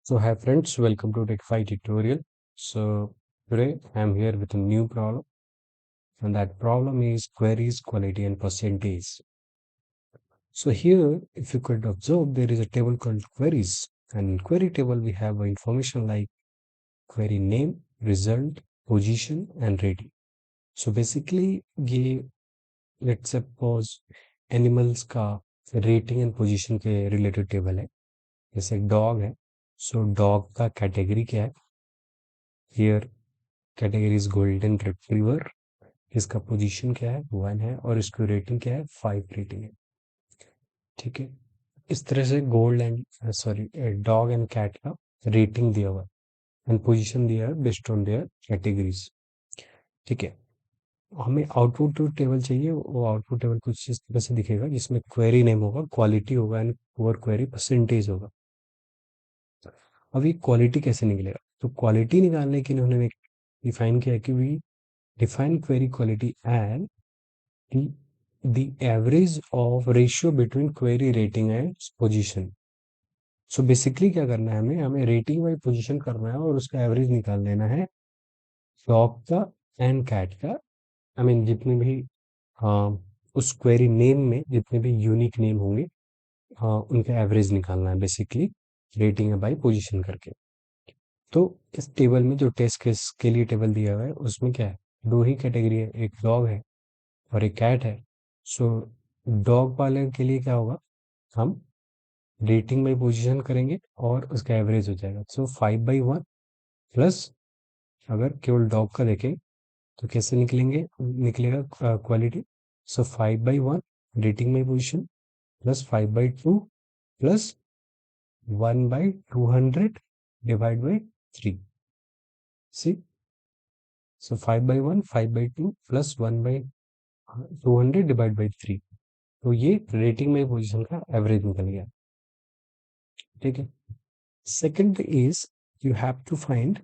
So hi friends, welcome to TechFi tutorial. So today I am here with a new problem, and that problem is queries quality and percentage. So here, if you could observe, there is a table called queries, and in query table we have information like query name, result, position and rating. So basically ये let's suppose animals का rating and position के related table है. जैसे dog है, सो dog का category क्या है? Here category is golden retriever. इसका पोजीशन क्या है? 1 है और इसकी रेटिंग क्या है? 5 रेटिंग है. ठीक है, इस तरह से gold and sorry dog and cat का रेटिंग दिया हुआ है एंड पोजीशन दिया है बेस्ड ऑन देयर कैटेगरीज. ठीक है, हमें आउटपुट टेबल चाहिए. वो आउटपुट टेबल कुछ इस तरह से दिखेगा जिसमें क्वेरी नेम होगा, क्वालिटी होगा एंड पुअर क्वेरी परसेंटेज होगा. अब ये क्वालिटी कैसे निकलेगा? तो क्वालिटी निकालने के लिए उन्होंने डिफाइन किया कि we define query quality and the average of ratio between query rating and position. So basically क्या करना है? हमें रेटिंग बाई पोजीशन करना है और उसका एवरेज निकाल लेना है डॉग का एंड कैट का. आई मीन जितने भी उस क्वेरी नेम में जितने भी यूनिक नेम होंगे उनका एवरेज निकालना है बेसिकली रेटिंग बाई पोजीशन करके. तो इस टेबल में जो टेस्ट केस के लिए टेबल दिया हुआ है उसमें क्या है? दो ही कैटेगरी है, एक डॉग है और एक कैट है. सो डॉग वाले के लिए क्या होगा? हम रेटिंग बाई पोजीशन करेंगे और उसका एवरेज हो जाएगा. सो 5/1 प्लस, अगर केवल डॉग का देखें तो कैसे निकलेगा quality? So 5/1 rating by position plus 5/2 plus 1/200 divide by 3. See, so 5/1 5/2 plus 1/200 divide by 3. तो ये रेटिंग बाई पोजीशन का एवरेज निकल गया. ठीक है, second is you have to find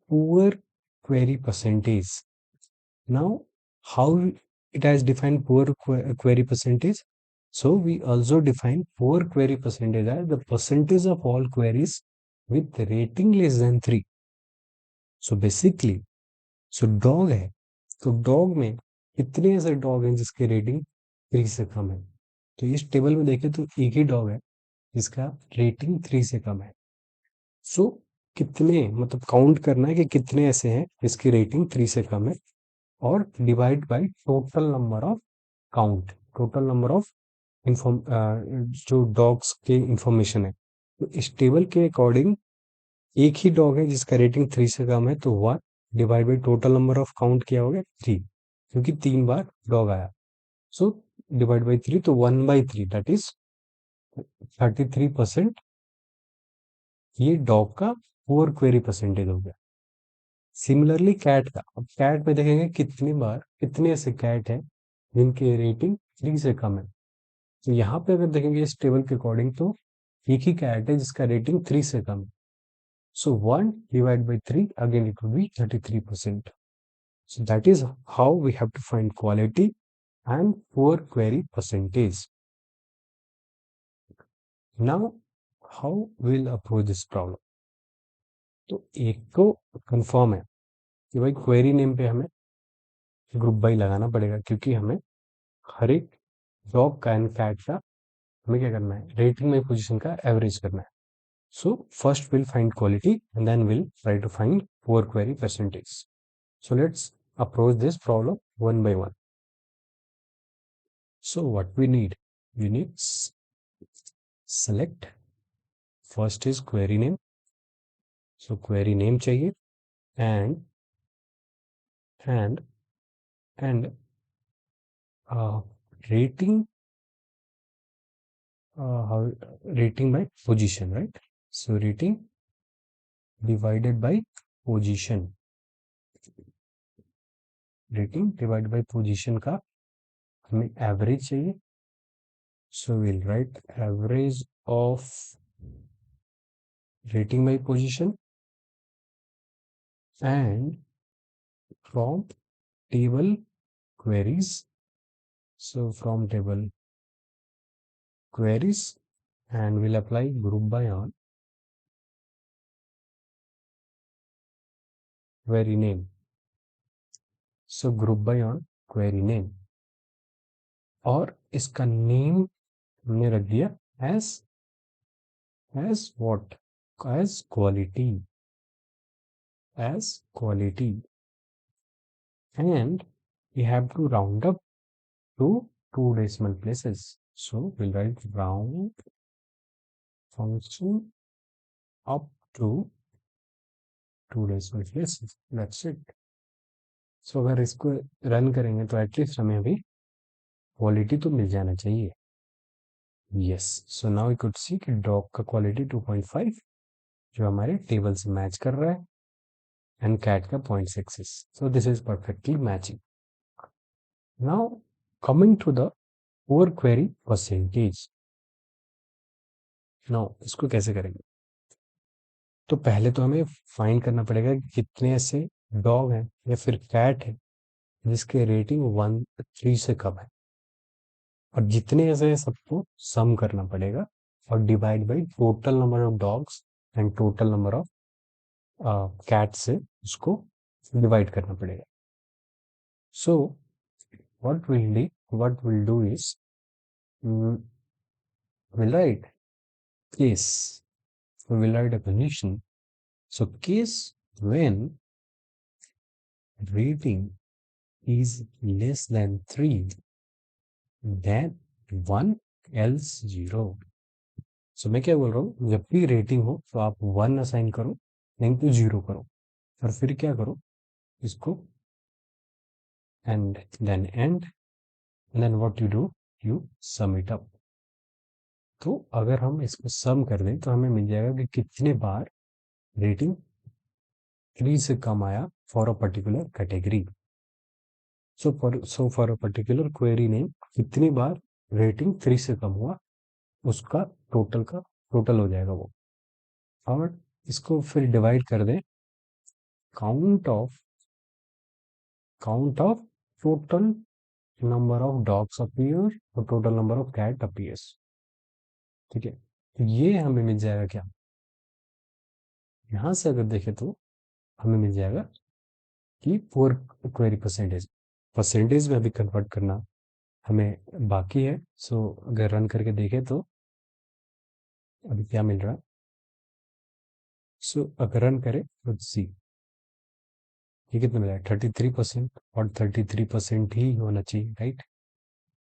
poor query percentage. Now, how it has defined poor query percentage? So we also define poor query percentage as the percentage of all queries with rating less than 3. So basically, so dog है, तो dog में कितने ऐसे dog हैं जिसकी rating 3 से कम है? तो इस टेबल में देखें तो एक ही डॉग है जिसका रेटिंग 3 से कम है. सो कितने, मतलब काउंट करना है कि कितने ऐसे हैं जिसकी रेटिंग 3 से कम है और divide by total number of count, total number of inform जो डॉग्स के इंफॉर्मेशन है. तो इस टेबल के अकॉर्डिंग एक ही डॉग है जिसका रेटिंग 3 से कम है, तो 1 divide by total number of count किया होगा 3, क्योंकि 3 बार डॉग आया. सो डिवाइड बाई 3, तो 1/3 दैट इज 33% ये डॉग का पुअर क्वेरी परसेंटेज हो गया. सिमिलरली कैट का, अब कैट में देखेंगे कितनी बार कितने ऐसे कैट हैं जिनकी रेटिंग 3 से कम है. तो यहाँ पे अगर देखेंगे इस टेबल के अकॉर्डिंग तो एक ही कैट है जिसका रेटिंग 3 से कम है. सो 1 divide by 3, again it will be 33%. So that is how we have to find quality and poor query percentage. Now, how we'll approach this problem? तो एक तो कंफर्म है कि भाई क्वेरी नेम पे हमें ग्रुप बाई लगाना पड़ेगा, क्योंकि हमें हर एक डॉग का एंड कैट का हमें क्या करना है? रेटिंग में पोजीशन का एवरेज करना है. So first will find quality and then will try to find poor query percentage. So let's approach this problem one by one. So what we need select, first is query name. So query name चाहिए and uh, rating rating by position, right? So rating divided by position, rating divided by position का हमें average चाहिए. So we'll write average of rating by position and from table queries. So from table queries and we'll apply group by on. query name. So group by on query name, और इसका name हमने रख दिया as what, as quality, and we have to round up to 2 decimal places. So we'll write round function up to 2 decimal places. That's it. So अगर इसको run करेंगे तो at least हमें अभी क्वालिटी तो मिल जाना चाहिए. Yes, so now we could see कि डॉग का क्वालिटी 2.5 जो हमारे टेबल से मैच कर रहा है, एंड कैट का 0.6. So this is perfectly matching. Now coming to the poor query percentage. Now इसको कैसे करेंगे? तो पहले तो हमें फाइंड करना पड़ेगा कि कितने ऐसे डॉग हैं या फिर कैट है जिसके रेटिंग 1-3 से कम है, और जितने ऐसे हैं सबको सम करना पड़ेगा और divide by total number of dogs and total number of cat से उसको डिवाइड करना पड़ेगा. सो what we'll do is we'll write case. So we'll write a condition. So case when rating is less than 3, then 1 else 0. So मैं क्या बोल रहा हूँ, जब भी रेटिंग हो तो आप 1 असाइन करो, नहीं तो 0 करो, और फिर क्या करो इसको and then what you do, you sum it up. तो अगर हम इसको सम कर दें तो हमें मिल जाएगा कि कितने बार रेटिंग 3 से कम आया for a particular category. So for a particular query name कितनी बार रेटिंग 3 से कम हुआ, उसका टोटल हो जाएगा वो. और इसको फिर डिवाइड कर दें count of total number of dogs appear और total number of cat appears. ठीक है, तो ये हमें मिल जाएगा क्या, यहाँ से अगर देखें तो हमें मिल जाएगा कि पुअर क्वेरी परसेंटेज में अभी कन्वर्ट करना हमें बाकी है. सो अगर रन करके देखें तो अभी क्या मिल रहा है. सो अगर रन करें तो सी ये कितना मिला है 33%, और 33% ही होना चाहिए, right.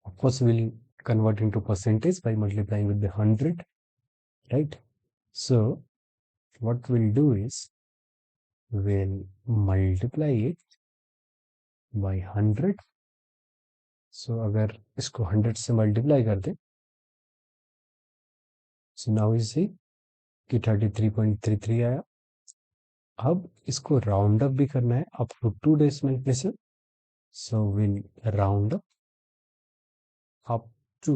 Of course will convert into percentage by multiplying with the 100, right. So what will do is we'll multiply it by 100. सो अगर इसको 100 से मल्टीप्लाई कर दे, सो नाउ इज सी कि 33.33 आया. अब इसको राउंड अप भी करना है up to 2 decimal places. So will round up to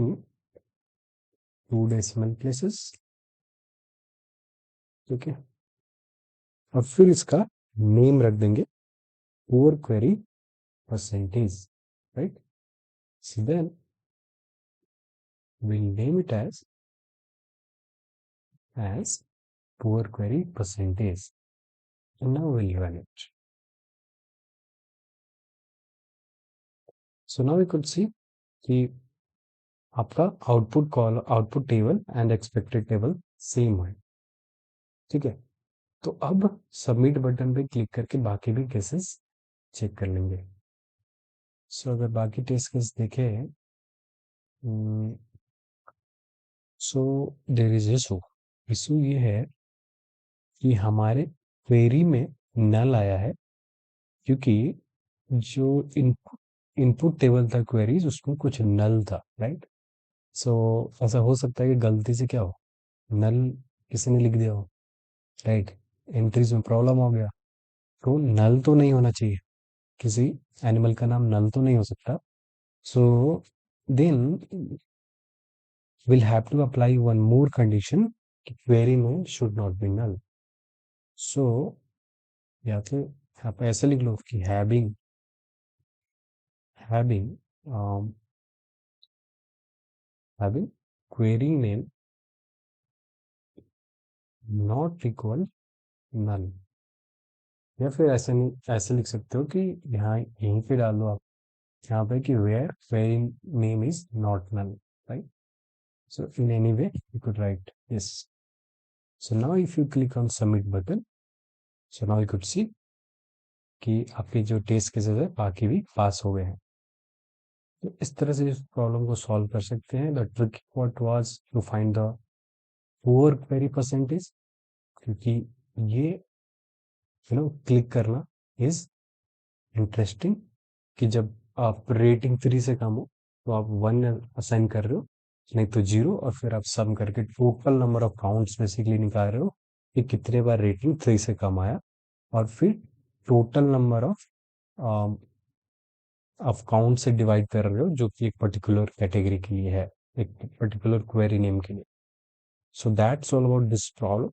2 decimal places. ठीक है, और फिर इसका नेम रख देंगे poor query percentage, right. So then we'll name it as poor query percentage, and now we'll run it. So now we could see कि आपका output table and expected table same है. ठीक है, तो अब सबमिट बटन पे click करके बाकी भी केसेस चेक कर लेंगे. सो अगर बाकी टेस्ट केस देखें, सो देयर इज इशू ये है कि हमारे क्वेरी में नल आया है, क्योंकि जो इनपुट टेबल था क्वेरीज उसमें कुछ नल था, राइट. सो ऐसा हो सकता है कि गलती से क्या हो, नल किसी ने लिख दिया हो, राइट. एंट्रीज में प्रॉब्लम हो गया. तो नल तो नहीं होना चाहिए, किसी एनिमल का नाम नल तो नहीं हो सकता. So then will have to apply one more condition कि क्वेरी में should not be null. So या तो आप ऐसे लिख लो कि having query name not equal null. या फिर ऐसे नहीं, ऐसे लिख सकते हो कि यहाँ यहीं पे डाल दो आप यहाँ पे कि where query name is not null, right? So in any way you could write this. So now if you click on submit button, so now you could see कि आपके जो टेस्ट केसेस है बाकी भी पास हो गए हैं। तो इस तरह से इस प्रॉब्लम को सॉल्व कर सकते हैं। The trick part was to find the poor query percentage, क्योंकि ये क्लिक करना इज इंटरेस्टिंग कि जब आप रेटिंग 3 से कम हो तो आप 1 असाइन कर रहे हो, नहीं तो 0, और फिर आप सम करके total number of counts basically निकाल रहे हो कि कितने बार रेटिंग 3 से कम आया, और फिर टोटल नंबर ऑफ काउंट से डिवाइड कर रहे हो जो कि एक पर्टिकुलर कैटेगरी के लिए है, एक पर्टिकुलर क्वेरी नेम के लिए। So that's all about this problem.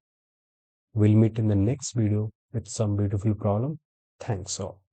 We'll meet in the next video with some beautiful problem. Thanks all.